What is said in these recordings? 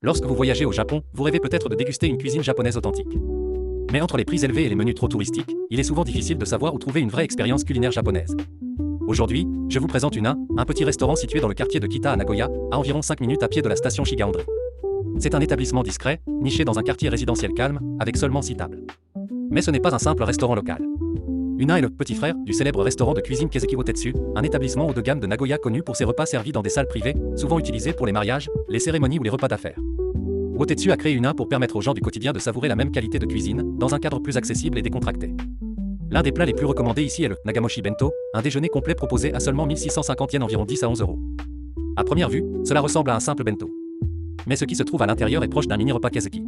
Lorsque vous voyagez au Japon, vous rêvez peut-être de déguster une cuisine japonaise authentique. Mais entre les prix élevés et les menus trop touristiques, il est souvent difficile de savoir où trouver une vraie expérience culinaire japonaise. Aujourd'hui, je vous présente un petit restaurant situé dans le quartier de Kita à Nagoya, à environ 5 minutes à pied de la station Shigaondri. C'est un établissement discret, niché dans un quartier résidentiel calme, avec seulement 6 tables. Mais ce n'est pas un simple restaurant local. Una est le petit frère du célèbre restaurant de cuisine Keseki Wotetsu, un établissement haut de gamme de Nagoya connu pour ses repas servis dans des salles privées, souvent utilisées pour les mariages, les cérémonies ou les repas d'affaires. Wotetsu a créé Una pour permettre aux gens du quotidien de savourer la même qualité de cuisine, dans un cadre plus accessible et décontracté. L'un des plats les plus recommandés ici est le Nagamoshi Bento, un déjeuner complet proposé à seulement 1650 yens, environ 10 à 11 euros. À première vue, cela ressemble à un simple bento. Mais ce qui se trouve à l'intérieur est proche d'un mini repas Keseki.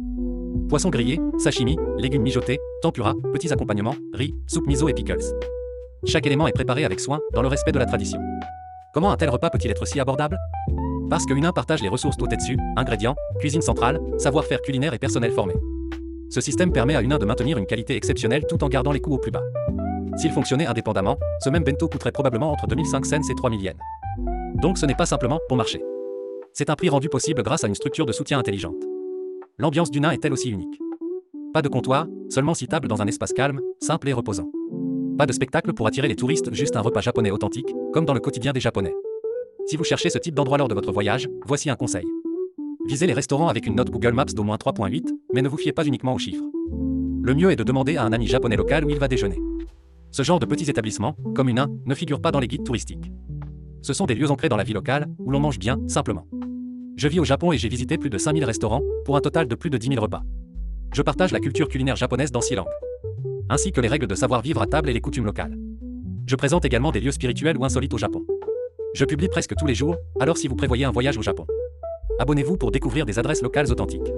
Poisson grillé, sashimi, légumes mijotés, tempura, petits accompagnements, riz, soupe miso et pickles. Chaque élément est préparé avec soin, dans le respect de la tradition. Comment un tel repas peut-il être si abordable? Parce que Una partage les ressources Totetsu, ingrédients, cuisine centrale, savoir-faire culinaire et personnel formé. Ce système permet à Una de maintenir une qualité exceptionnelle tout en gardant les coûts au plus bas. S'il fonctionnait indépendamment, ce même bento coûterait probablement entre 2005 cents et 3000 yens. Donc ce n'est pas simplement bon marché. C'est un prix rendu possible grâce à une structure de soutien intelligente. L'ambiance d'Una est elle aussi unique. Pas de comptoir, seulement 6 tables dans un espace calme, simple et reposant. Pas de spectacle pour attirer les touristes, juste un repas japonais authentique, comme dans le quotidien des Japonais. Si vous cherchez ce type d'endroit lors de votre voyage, voici un conseil. Visez les restaurants avec une note Google Maps d'au moins 3.8, mais ne vous fiez pas uniquement aux chiffres. Le mieux est de demander à un ami japonais local où il va déjeuner. Ce genre de petits établissements, comme Una, ne figurent pas dans les guides touristiques. Ce sont des lieux ancrés dans la vie locale, où l'on mange bien, simplement. Je vis au Japon et j'ai visité plus de 5000 restaurants, pour un total de plus de 10 000 repas. Je partage la culture culinaire japonaise dans 6 langues, ainsi que les règles de savoir-vivre à table et les coutumes locales. Je présente également des lieux spirituels ou insolites au Japon. Je publie presque tous les jours, alors si vous prévoyez un voyage au Japon, abonnez-vous pour découvrir des adresses locales authentiques.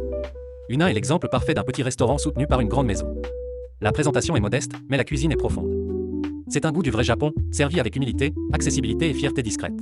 Una est l'exemple parfait d'un petit restaurant soutenu par une grande maison. La présentation est modeste, mais la cuisine est profonde. C'est un goût du vrai Japon, servi avec humilité, accessibilité et fierté discrète.